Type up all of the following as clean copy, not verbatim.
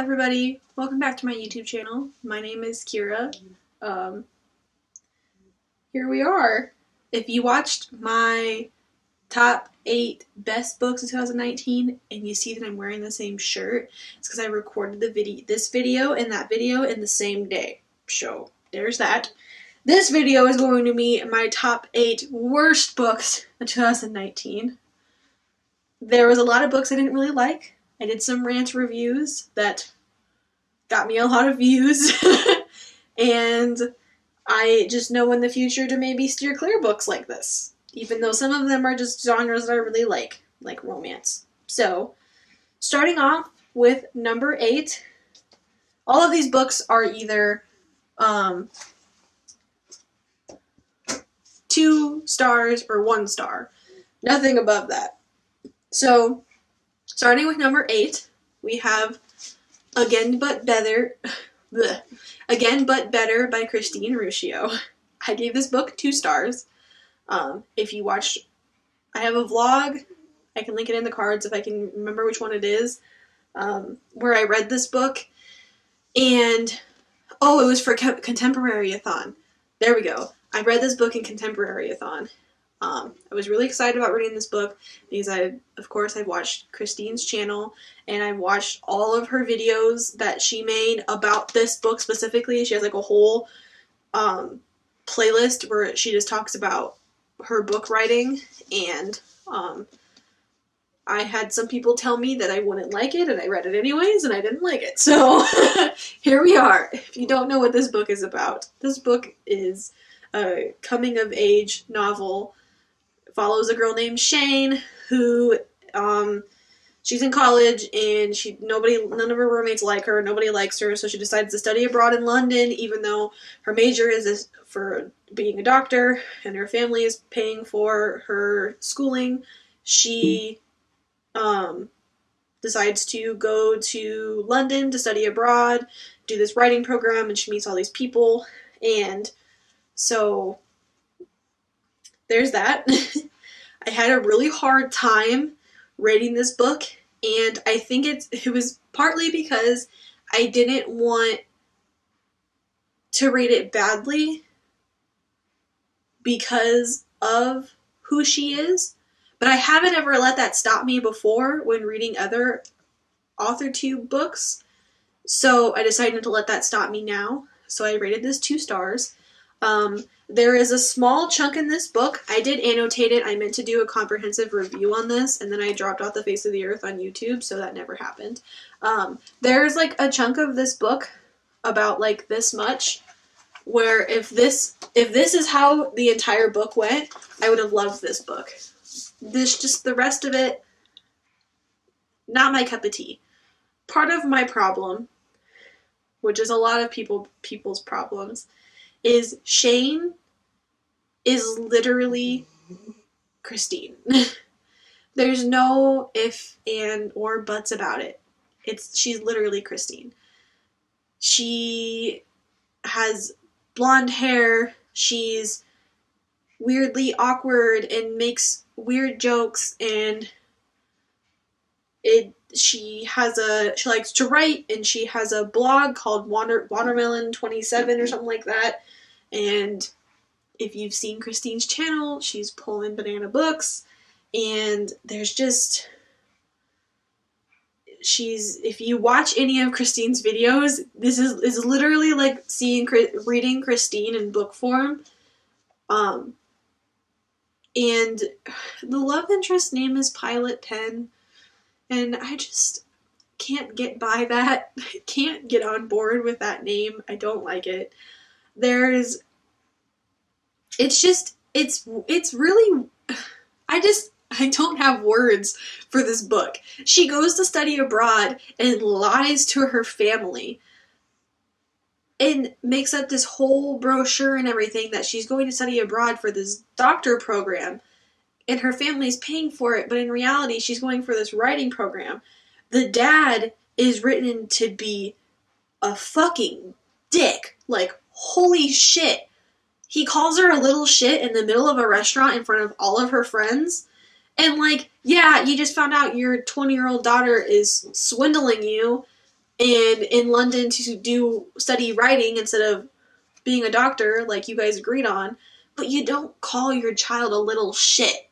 everybody. Welcome back to my YouTube channel. My name is Kira. Here we are. If you watched my top 8 best books of 2019 and you see that I'm wearing the same shirt, it's because I recorded this video and that video in the same day. So, there's that. This video is going to be my top 8 worst books of 2019. There was a lot of books I didn't really like. I did some rant reviews that got me a lot of views, and I just know in the future to maybe steer clear books like this, even though some of them are just genres that I really like romance. So, starting off with number 8, all of these books are either 2 stars or 1 star. Nothing above that. So, starting with number 8, we have Again But Better by Christine Ruscio. I gave this book 2 stars. If you watched, I have a vlog, I can link it in the cards if I can remember which one it is, where I read this book, and, it was for Contemporary-a-thon. There we go. I read this book in Contemporary-a-thon. I was really excited about reading this book because I've watched Christine's channel and I've watched all of her videos that she made about this book specifically. She has like a whole playlist where she just talks about her book writing, and I had some people tell me that I wouldn't like it, and I read it anyways and I didn't like it. So here we are. If you don't know what this book is about, this book is a coming of age novel. Follows a girl named Shane who, she's in college and none of her roommates like her, nobody likes her, so she decides to study abroad in London, even though her major is for being a doctor and her family is paying for her schooling. She, decides to go to London to study abroad, do this writing program, and she meets all these people, and so there's that. I had a really hard time reading this book, and I think it was partly because I didn't want to read it badly because of who she is, but I haven't ever let that stop me before when reading other AuthorTube books, so I decided to let that stop me now, so I rated this 2 stars. There is a small chunk in this book. I did annotate it. I meant to do a comprehensive review on this, and then I dropped off the face of the earth on YouTube, so that never happened. There's like a chunk of this book about like this much, where if this is how the entire book went, I would have loved this book. The rest of it, not my cup of tea. Part of my problem, which is a lot of people's problems, is Shane is literally Christine. There's no if, and, or buts about it. She's literally Christine. She has blonde hair, she's weirdly awkward and makes weird jokes, and she likes to write, and she has a blog called Watermelon 27 or something like that. And if you've seen Christine's channel, she's pulling banana books, and there's just, if you watch any of Christine's videos, this is literally like reading Christine in book form. And the love interest name is Pilot Pen, and I just can't get by that. I can't get on board with that name. I don't like it. It's really, I don't have words for this book. She goes to study abroad and lies to her family and makes up this whole brochure and everything that she's going to study abroad for this doctor program, and her family's paying for it, but in reality she's going for this writing program. The dad is written to be a fucking dick. Like, holy shit. He calls her a little shit in the middle of a restaurant in front of all of her friends. And like, yeah, you just found out your 20-year-old daughter is swindling you, and in London to study writing instead of being a doctor like you guys agreed on, but you don't call your child a little shit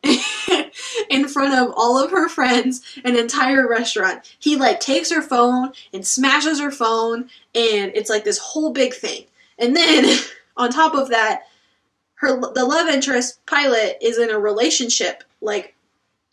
in front of all of her friends, an entire restaurant. He like takes her phone and smashes her phone, and it's like this whole big thing. And then on top of that, the love interest Pilot is in a relationship like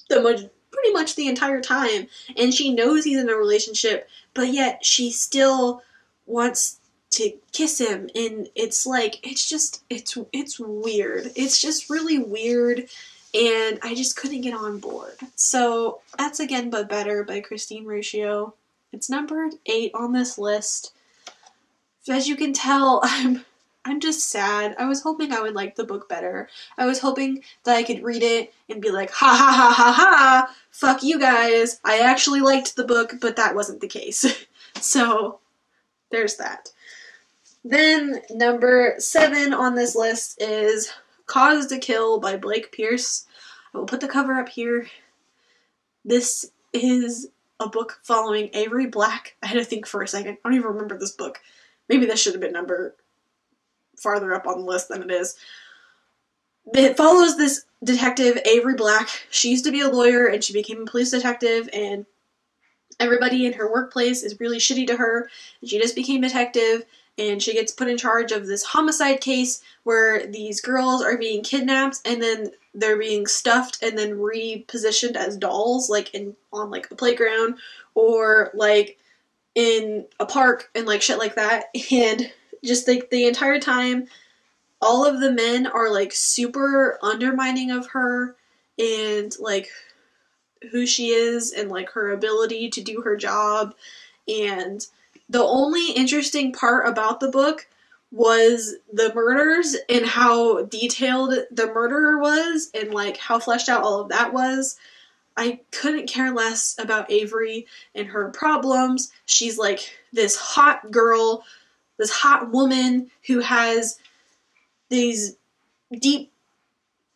pretty much the entire time, and she knows he's in a relationship, but yet she still wants to kiss him, and it's like, it's weird. It's just really weird, and I just couldn't get on board. So that's Again But Better by Christine Ruscio. It's numbered 8 on this list. As you can tell, I'm just sad. I was hoping I would like the book better. I was hoping that I could read it and be like, ha ha ha ha ha, fuck you guys. I actually liked the book, but that wasn't the case. So there's that. Then number 7 on this list is Cause to Kill by Blake Pierce. I will put the cover up here. This is a book following Avery Black. I had to think for a second. I don't even remember this book. Maybe this should have been numbered farther up on the list than it is. It follows this detective, Avery Black. She used to be a lawyer and she became a police detective, and everybody in her workplace is really shitty to her. And she just became a detective, and she gets put in charge of this homicide case where these girls are being kidnapped and then they're being stuffed and then repositioned as dolls, like on like a playground or like in a park and like shit like that. And just like the entire time, all of the men are like super undermining of her and like who she is and like her ability to do her job. And the only interesting part about the book was the murders and how detailed the murderer was and like how fleshed out all of that was. I couldn't care less about Avery and her problems. She's like this hot girl, this hot woman who has these deep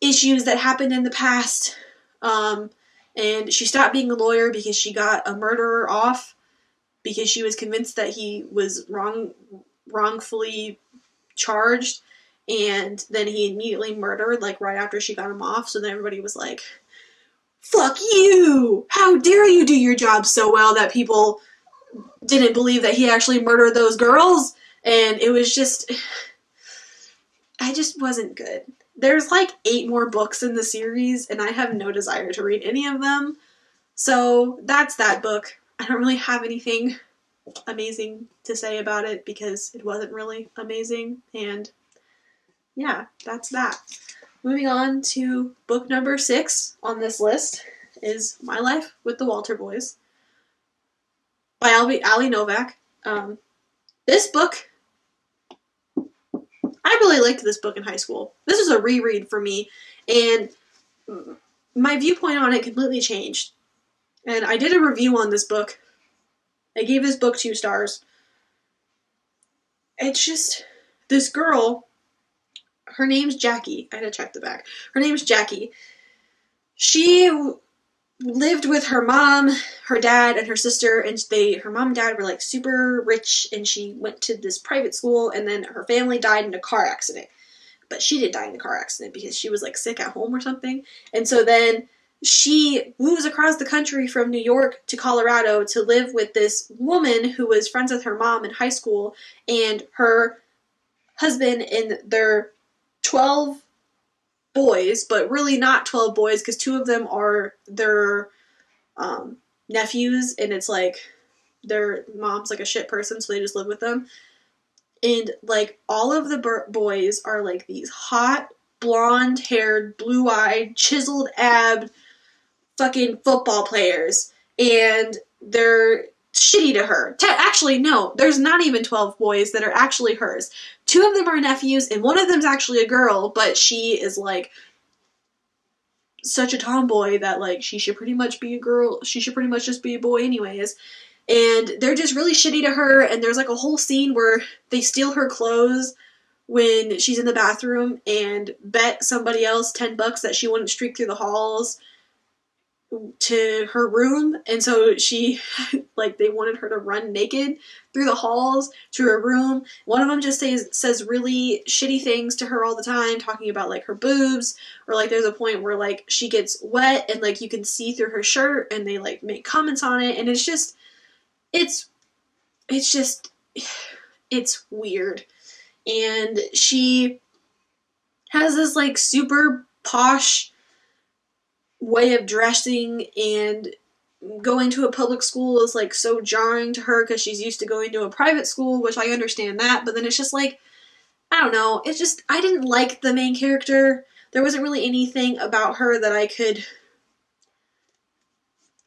issues that happened in the past. And she stopped being a lawyer because she got a murderer off because she was convinced that he was wrongfully charged, and then he immediately murdered like right after she got him off. So then everybody was like, fuck you! How dare you do your job so well that people didn't believe that he actually murdered those girls? And it was just, I just wasn't good. There's like 8 more books in the series, and I have no desire to read any of them. So that's that book. I don't really have anything amazing to say about it because it wasn't really amazing. And yeah, that's that. Moving on to book number 6 on this list is My Life with the Walter Boys by Ali Novak. This book, I really liked this book in high school. This was a reread for me, and my viewpoint on it completely changed. And I did a review on this book. I gave this book 2 stars. It's just, this girl, her name's Jackie. I had to check the back. Her name's Jackie. She lived with her mom, her dad, and her sister, and her mom and dad were like super rich, and she went to this private school, and then her family died in a car accident. But she didn't die in a car accident because she was like sick at home or something. And so then she moves across the country from New York to Colorado to live with this woman who was friends with her mom in high school, and her husband, and their 12 boys, but really not 12 boys because 2 of them are their nephews, and it's like their mom's like a shit person, so they just live with them. And like all of the boys are like these hot, blonde-haired, blue-eyed, chiseled-abbed fucking football players, and they're shitty to her. Actually, no, there's not even 12 boys that are actually hers. 2 of them are nephews, and one of them's actually a girl, but she is like such a tomboy that like she should pretty much be a girl. She should pretty much just be a boy anyways. And they're just really shitty to her, and there's like a whole scene where they steal her clothes when she's in the bathroom and bet somebody else $10 that she wouldn't streak through the halls to her room, and so she, like, they wanted her to run naked through the halls to her room. One of them just says really shitty things to her all the time, talking about, like, her boobs, or, like, there's a point where, like, she gets wet and, like, you can see through her shirt, and they, like, make comments on it, and it's just, it's weird. And she has this, like, super posh way of dressing, and going to a public school is, like, so jarring to her because she's used to going to a private school, which I understand that, but then it's just, like, I don't know, it's just, I didn't like the main character. There wasn't really anything about her that I could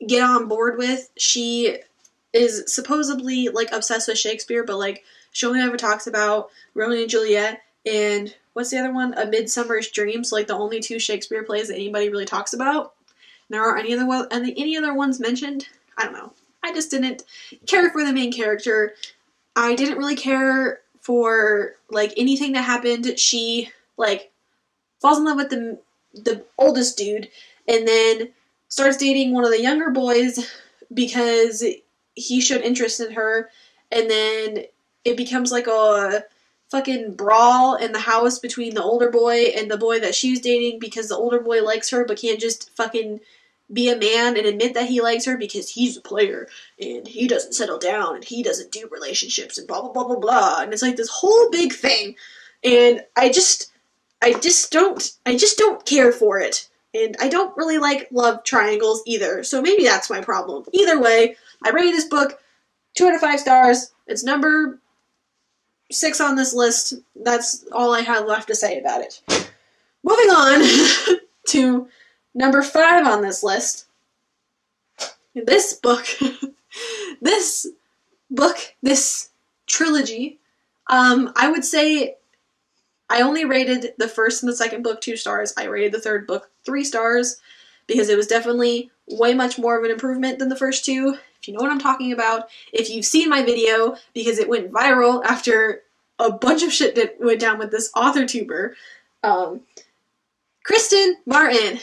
get on board with. She is supposedly, like, obsessed with Shakespeare, but, like, she only ever talks about Romeo and Juliet and what's the other one? A Midsummer's Dream. So, like, the only two Shakespeare plays that anybody really talks about. There aren't any other ones mentioned. I don't know. I just didn't care for the main character. I didn't really care for, like, anything that happened. She, like, falls in love with the oldest dude, and then starts dating one of the younger boys because he showed interest in her, and then it becomes like a fucking brawl in the house between the older boy and the boy that she's dating, because the older boy likes her but can't just fucking be a man and admit that he likes her because he's a player and he doesn't settle down and he doesn't do relationships and blah blah blah blah blah. And it's like this whole big thing, and I just don't care for it. And I don't really like love triangles either, so maybe that's my problem. Either way, I rated this book 2 out of 5 stars. It's number 6 on this list. That's all I have left to say about it. Moving on to number 5 on this list. This book, this trilogy, I would say I only rated the first and the second book 2 stars. I rated the third book 3 stars because it was definitely way much more of an improvement than the first 2. If you know what I'm talking about, if you've seen my video, because it went viral after a bunch of shit that went down with this author tuber, Kristen Martin,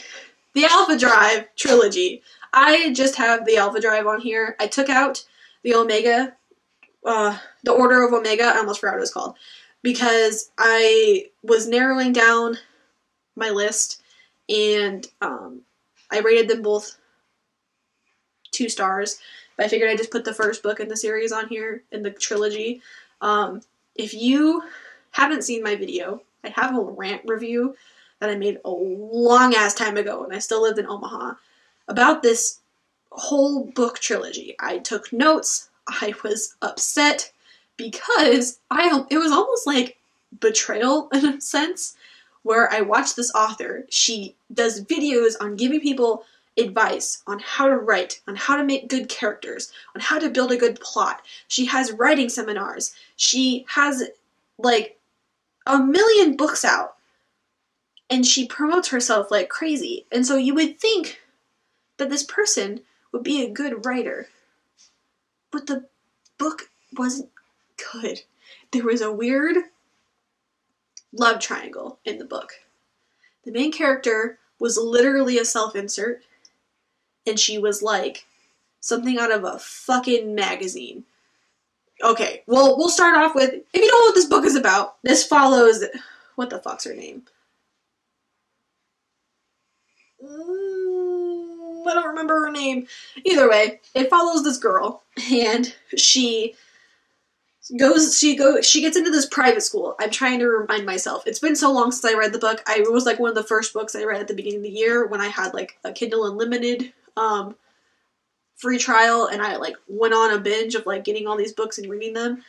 the Alpha Drive trilogy. I just have the Alpha Drive on here. I took out the Omega, the Order of Omega, I almost forgot what it was called, because I was narrowing down my list, and I rated them both 2 stars, but I figured I'd just put the first book in the series on here, in the trilogy. If you haven't seen my video, I have a rant review that I made a long ass time ago when I still lived in Omaha about this whole book trilogy. I took notes. I was upset because it was almost like betrayal in a sense, where I watched this author. She does videos on giving people advice on how to write, on how to make good characters, on how to build a good plot. She has writing seminars. She has, like, 1 million books out, and she promotes herself like crazy. And so you would think that this person would be a good writer, but the book wasn't good. There was a weird love triangle in the book. The main character was literally a self-insert, and she was like something out of a fucking magazine. Okay, well, we'll start off with, if you don't know what this book is about, this follows, what the fuck's her name? I don't remember her name. Either way, it follows this girl, and she gets into this private school. I'm trying to remind myself. It's been so long since I read the book. It was like one of the first books I read at the beginning of the year when I had like a Kindle Unlimited free trial, and I like went on a binge of like getting all these books and reading them.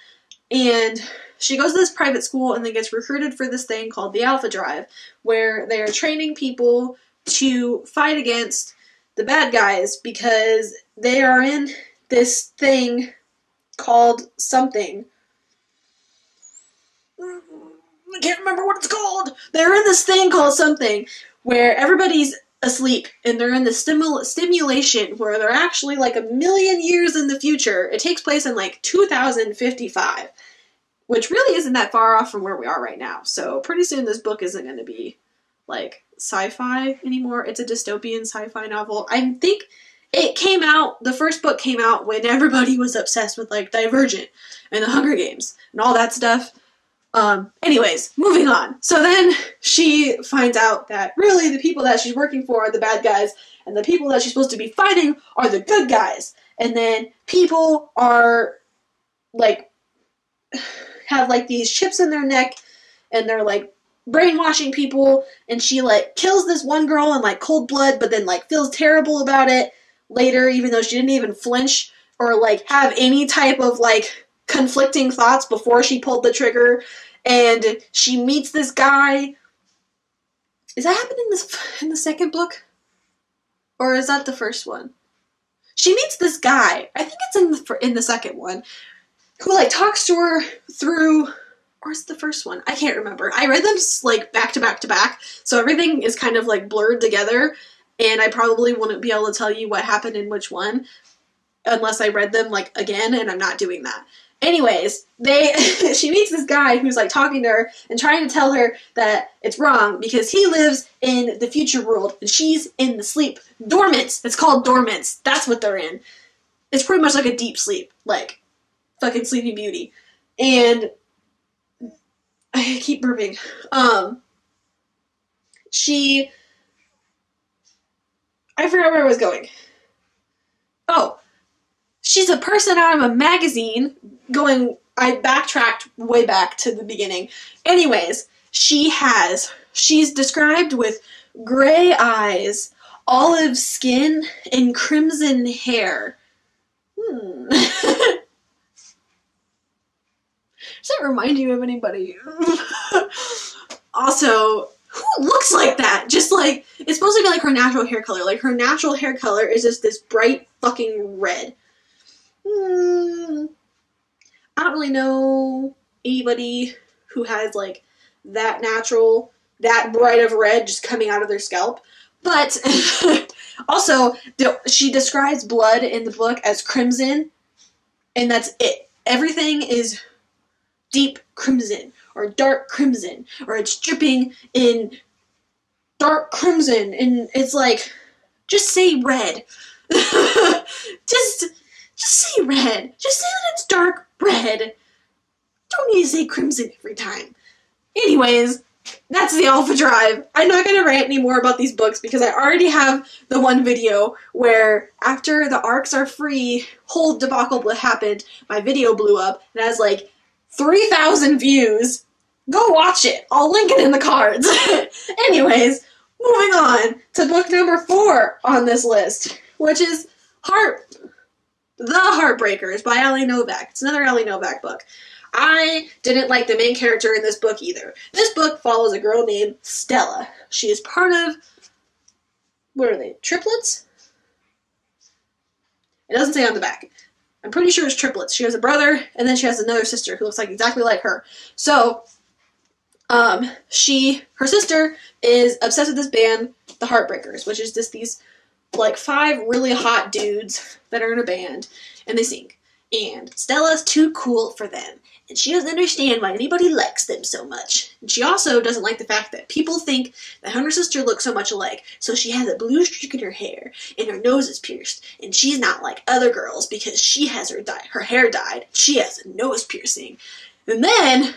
And she goes to this private school and then gets recruited for this thing called the Alpha Drive, where they are training people to fight against the bad guys because they are in this thing called something. I can't remember what it's called. They're in this thing called something where everybody's asleep and they're in the stimulation where they're actually like 1 million years in the future. It takes place in like 2055, which really isn't that far off from where we are right now. So pretty soon this book isn't going to be like sci-fi anymore. It's a dystopian sci-fi novel. I think it came out, the first book came out when everybody was obsessed with like Divergent and the Hunger Games and all that stuff. Anyways, moving on. So then she finds out that really the people that she's working for are the bad guys, and the people that she's supposed to be fighting are the good guys. And then people are like, have like these chips in their neck, and they're like brainwashing people, and she like kills this one girl in like cold blood, but then like feels terrible about it later, even though she didn't even flinch or like have any type of like conflicting thoughts before she pulled the trigger. And she meets this guy. Is that happening in the second book? Or is that the first one? She meets this guy. I think it's in the second one, who like talks to her through, or is it the first one? I can't remember. I read them like back to back to back, so everything is kind of like blurred together, and I probably wouldn't be able to tell you what happened in which one unless I read them like again, and I'm not doing that. Anyways, she meets this guy who's like talking to her and trying to tell her that it's wrong because he lives in the future world and she's in the sleep. Dormants. It's called dormants. That's what they're in. It's pretty much like a deep sleep, like fucking Sleeping Beauty. And I keep burping. I forgot where I was going. Oh, she's a person out of a magazine I backtracked way back to the beginning. Anyways, she's described with gray eyes, olive skin, and crimson hair. Does that remind you of anybody? Also, who looks like that? Just like, it's supposed to be like her natural hair color. Like, her natural hair color is just this bright fucking red. I don't really know anybody who has like that natural, that bright of red just coming out of their scalp. But also, she describes blood in the book as crimson, and that's it. Everything is deep crimson or dark crimson, or it's dripping in dark crimson, and it's like, just say red. Just say red. Just say that it's dark red. Don't need to say crimson every time. Anyways, that's the Alpha Drive. I'm not going to rant anymore about these books because I already have the one video where after the arcs are free, whole debacle happened, my video blew up. It has like 3,000 views. Go watch it. I'll link it in the cards. Anyways, moving on to book number 4 on this list, which is The Heartbreakers by Ali Novak. It's another Ali Novak book. I didn't like the main character in this book either. This book follows a girl named Stella. She is part of, what are they, triplets? It doesn't say on the back. I'm pretty sure it's triplets. She has a brother, and then she has another sister who looks like exactly like her. So, her sister is obsessed with this band, The Heartbreakers, which is just these like 5 really hot dudes that are in a band, and they sing. And Stella's too cool for them, and she doesn't understand why anybody likes them so much. And she also doesn't like the fact that people think that her and her sister look so much alike, so she has a blue streak in her hair, and her nose is pierced, and she's not like other girls because she has her hair dyed, she has a nose piercing. And then,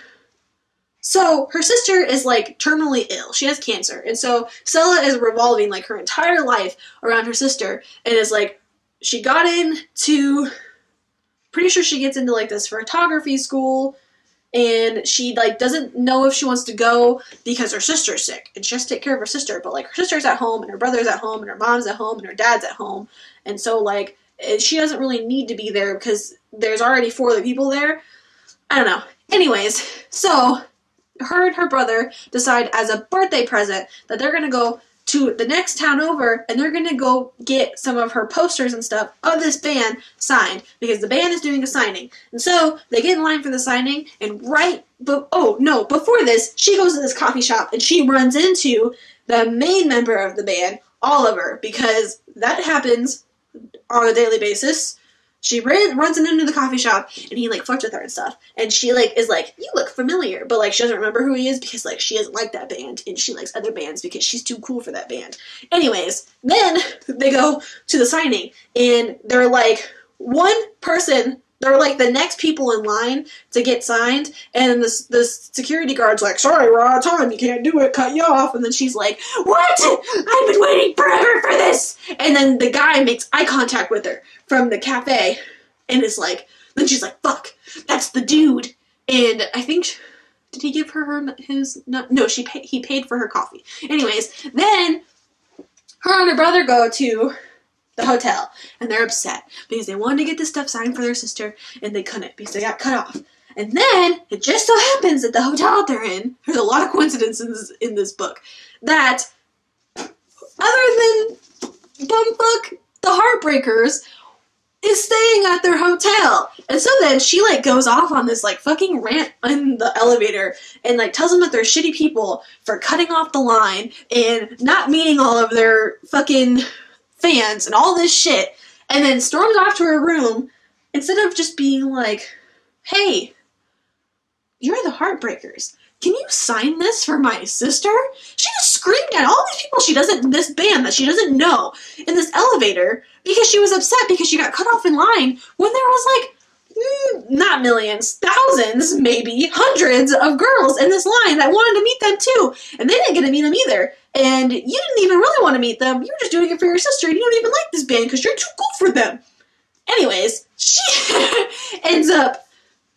so her sister is like terminally ill. She has cancer. And so Stella is revolving like her entire life around her sister, and is like, she got into, pretty sure she gets into like this photography school, and she like doesn't know if she wants to go because her sister's sick and she has to take care of her sister. But like her sister's at home, and her brother's at home, and her mom's at home, and her dad's at home. And so like she doesn't really need to be there because there's already 4 other people there. I don't know. Anyways, so her and her brother decide as a birthday present that they're going to go to the next town over, and they're going to go get some of her posters and stuff of this band signed, because the band is doing a signing. And so they get in line for the signing, and before this, she goes to this coffee shop, and she runs into the main member of the band, Oliver, because that happens on a daily basis. She runs into the coffee shop, and he, like, flirts with her and stuff. And she, like, is like, you look familiar. But, like, she doesn't remember who he is because, like, she doesn't like that band. And she likes other bands because she's too cool for that band. Anyways, then they go to the signing. And they're, like, one person... They're, like, the next people in line to get signed, and the security guard's like, sorry, we're out of time, you can't do it, cut you off, and then she's like, what? I've been waiting forever for this! And then the guy makes eye contact with her from the cafe, and is like, then she's like, fuck, that's the dude. And I think, did he give her his, no, he paid for her coffee. Anyways, then her and her brother go to the hotel, and they're upset because they wanted to get this stuff signed for their sister, and they couldn't because they got cut off. And then it just so happens that the hotel they're in, there's a lot of coincidences in this book, that other than Bumfuck the Heartbreakers is staying at their hotel. And so then she, like, goes off on this, like, fucking rant in the elevator and, like, tells them that they're shitty people for cutting off the line and not meeting all of their fucking fans and all this shit, and then storms off to her room instead of just being like, hey, you're the Heartbreakers. Can you sign this for my sister? She just screamed at all these people this band that she doesn't know in this elevator because she was upset because she got cut off in line when there was, like, not millions, thousands, maybe, hundreds of girls in this line that wanted to meet them too. And they didn't get to meet them either. And you didn't even really want to meet them. You were just doing it for your sister, and you don't even like this band because you're too cool for them. Anyways, she ends up,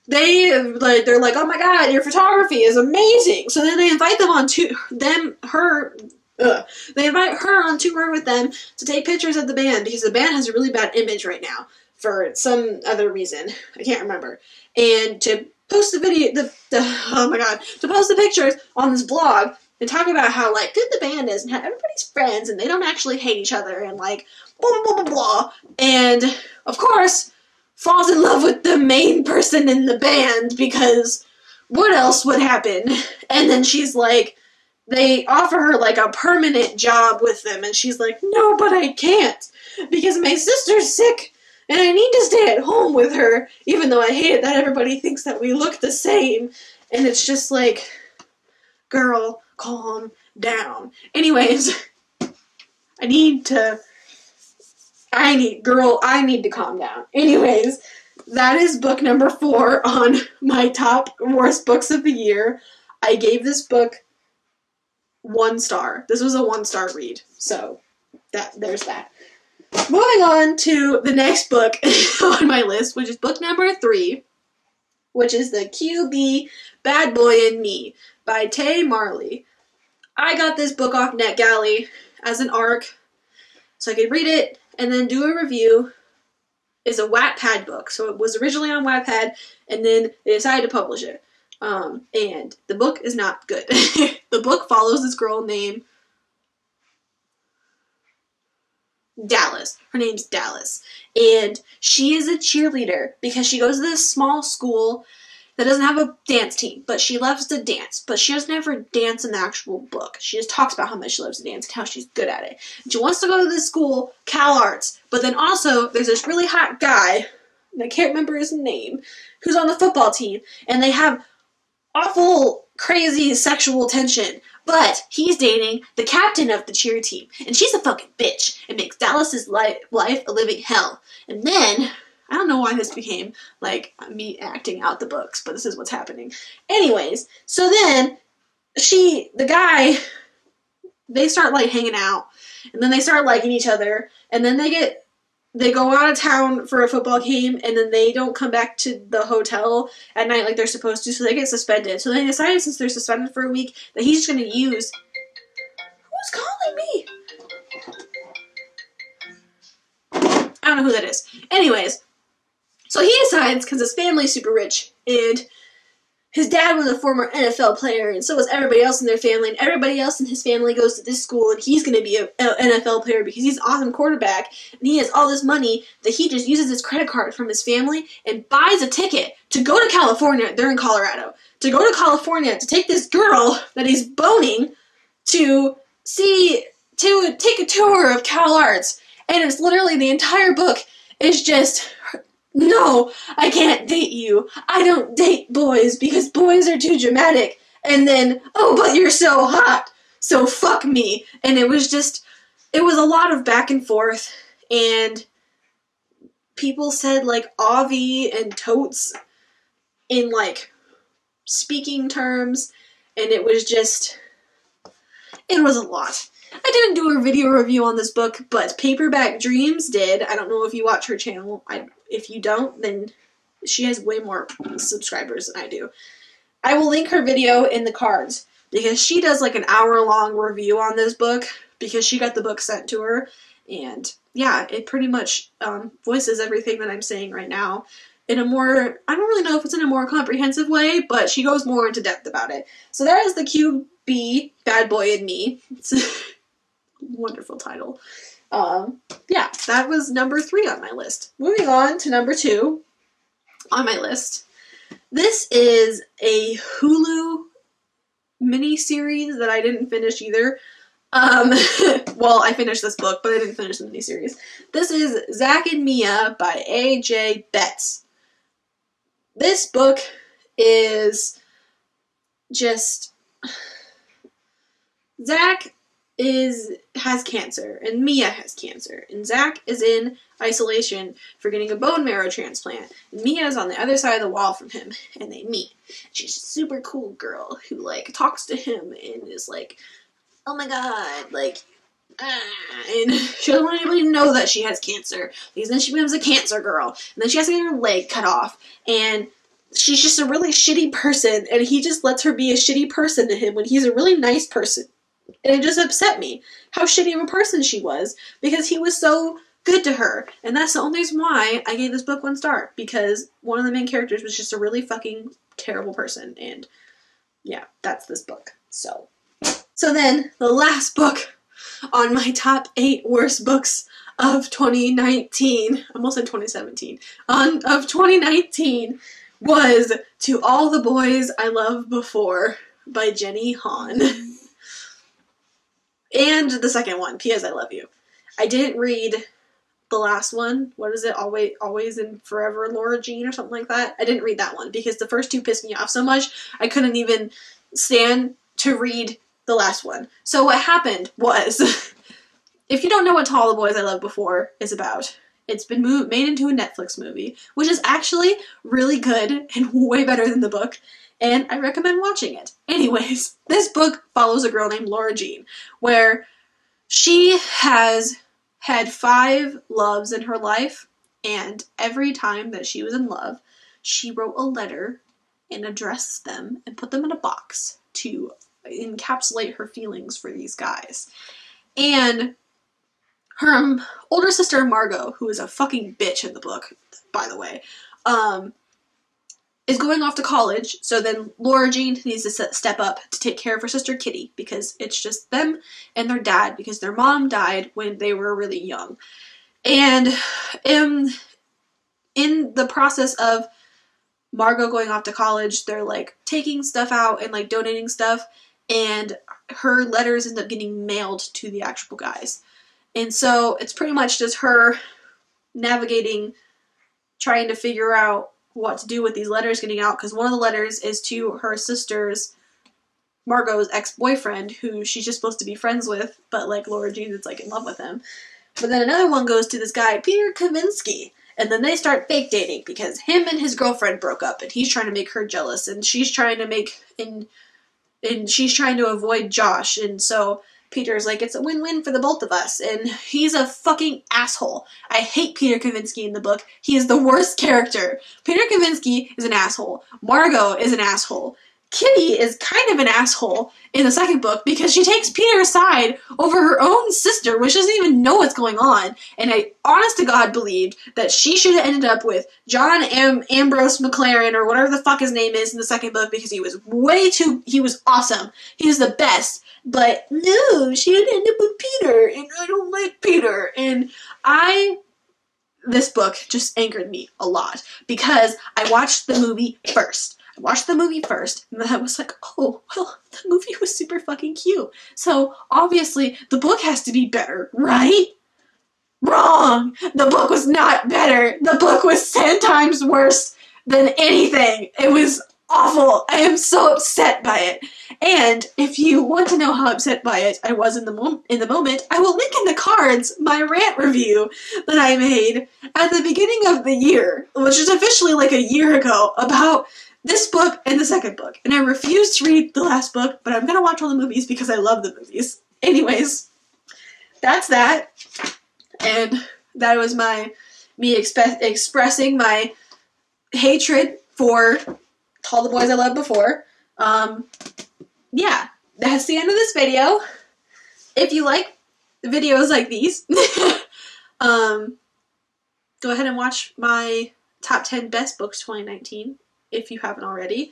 they're like, oh my god, your photography is amazing. So then they invite them on they invite her on tour with them to take pictures of the band because the band has a really bad image right now for some other reason. I can't remember. And to post the video, to post the pictures on this blog and talk about how, like, good the band is and how everybody's friends and they don't actually hate each other and, like, blah, blah, blah, blah. And, of course, falls in love with the main person in the band because what else would happen? And then she's like, they offer her, like, a permanent job with them, and she's like, no, but I can't because my sister's sick and I need to stay at home with her, even though I hate it that everybody thinks that we look the same. And it's just like, girl, calm down. Anyways, I need to calm down. Anyways, that is book number 4 on my top worst books of the year. I gave this book 1 star. This was a 1-star read. So, there's that. Moving on to the next book on my list, which is book number 3, which is the QB Bad Boy and Me by Tay Marley. I got this book off NetGalley as an ARC, so I could read it and then do a review. It's a Wattpad book, so it was originally on Wattpad, and then they decided to publish it. And the book is not good. The book follows this girl named Dallas. Her name's Dallas. And she is a cheerleader because she goes to this small school that doesn't have a dance team, but she loves to dance. But she doesn't ever dance in the actual book. She just talks about how much she loves to dance and how she's good at it. And she wants to go to this school, Cal Arts. But then also, there's this really hot guy, and I can't remember his name, who's on the football team. And they have awful, crazy sexual tension. But he's dating the captain of the cheer team, and she's a fucking bitch, and makes Dallas's life a living hell. And then, I don't know why this became, like, me acting out the books, but this is what's happening. Anyways, so then, they start, like, hanging out, and then they start liking each other, and then they go out of town for a football game, and then they don't come back to the hotel at night like they're supposed to, so they get suspended. So they decided, since they're suspended for a week, that he's just going to use... Who's calling me? I don't know who that is. Anyways, so he decides, because his family's super rich, and his dad was a former NFL player, and so was everybody else in their family, and everybody else in his family goes to this school, and he's going to be an NFL player because he's an awesome quarterback, and he has all this money that he just uses his credit card from his family and buys a ticket to go to California. They're in Colorado. To go to California to take this girl that he's boning to take a tour of Cal Arts. And it's literally the entire book is just no, I can't date you. I don't date boys because boys are too dramatic. And then, oh, but you're so hot, so fuck me. And it was a lot of back and forth, and people said, like, Avi and totes in, like, speaking terms, and it was a lot. I didn't do a video review on this book, but Paperback Dreams did. I don't know if you watch her channel. If you don't, then she has way more subscribers than I do. I will link her video in the cards, because she does like an hour-long review on this book, because she got the book sent to her, and yeah, it pretty much voices everything that I'm saying right now in a more, I don't really know if it's in a more comprehensive way, but she goes more into depth about it. So that is the QB, Bad Boy and Me. It's a wonderful title. Yeah, that was number 3 on my list. Moving on to number 2 on my list. This is a Hulu miniseries that I didn't finish either. Well, I finished this book, but I didn't finish the miniseries. This is Zack and Mia by A.J. Betts. This book is just... Zack has cancer, and Mia has cancer, and Zack is in isolation for getting a bone marrow transplant, and Mia is on the other side of the wall from him, and they meet. She's a super cool girl who, like, talks to him and is like, oh my god, like, and she doesn't want anybody to know that she has cancer, because then she becomes a cancer girl, and then she has to get her leg cut off, and she's just a really shitty person, and he just lets her be a shitty person to him when he's a really nice person. And it just upset me how shitty of a person she was, because he was so good to her. And that's the only reason why I gave this book 1 star, because one of the main characters was just a really fucking terrible person. And yeah, that's this book. So then, the last book on my top 8 worst books of 2019, almost in 2017, of 2019, was To All the Boys I Loved Before by Jenny Han. And the second one, P.S. I Love You. I didn't read the last one. What is it? Always and Forever, Laura Jean, or something like that. I didn't read that one because the first 2 pissed me off so much I couldn't even stand to read the last one. So what happened was, if you don't know what To All the Boys I Loved Before is about, it's been made into a Netflix movie, which is actually really good and way better than the book. And I recommend watching it. Anyways, this book follows a girl named Laura Jean, where she has had 5 loves in her life, and every time that she was in love, she wrote a letter and addressed them and put them in a box to encapsulate her feelings for these guys. And her older sister, Margot, who is a fucking bitch in the book, by the way, is going off to college, so then Laura Jean needs to step up to take care of her sister Kitty, because it's just them and their dad, because their mom died when they were really young. And in the process of Margot going off to college, they're like taking stuff out and like donating stuff, and her letters end up getting mailed to the actual guys. And so it's pretty much just her navigating, trying to figure out what to do with these letters getting out, because one of the letters is to her sister's, Margot's ex-boyfriend, who she's just supposed to be friends with, but like Laura Jean is like in love with him. But then another one goes to this guy, Peter Kavinsky, and then they start fake dating, because him and his girlfriend broke up, and he's trying to make her jealous, and she's trying to avoid Josh, and so Peter's like, it's a win-win for the both of us, and he's a fucking asshole. I hate Peter Kavinsky in the book. He is the worst character. Peter Kavinsky is an asshole. Margot is an asshole. Kitty is kind of an asshole in the second book, because she takes Peter's side over her own sister, which doesn't even know what's going on, and I honest to God believed that she should have ended up with John Ambrose McLaren, or whatever the fuck his name is in the second book, because he was awesome. He was the best. But no, she would end up with Peter, and I don't like Peter. And this book just angered me a lot, because I watched the movie first. And then I was like, oh, well, the movie was super fucking cute. So, obviously, the book has to be better, right? Wrong! The book was not better. The book was 10 times worse than anything. It was awful. I am so upset by it. And if you want to know how upset by it I was in the moment, I will link in the cards my rant review that I made at the beginning of the year, which is officially like a year ago, about this book and the second book. And I refused to read the last book, but I'm gonna watch all the movies because I love the movies. Anyways, that's that. And that was me expressing my hatred for All the Boys I Loved Before. Yeah, that's the end of this video. If you like videos like these, go ahead and watch my top 10 best books 2019 if you haven't already.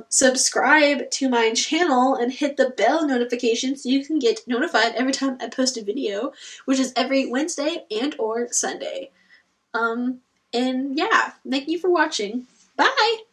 Subscribe to my channel and hit the bell notification so you can get notified every time I post a video, which is every Wednesday and or Sunday. And yeah, thank you for watching. Bye!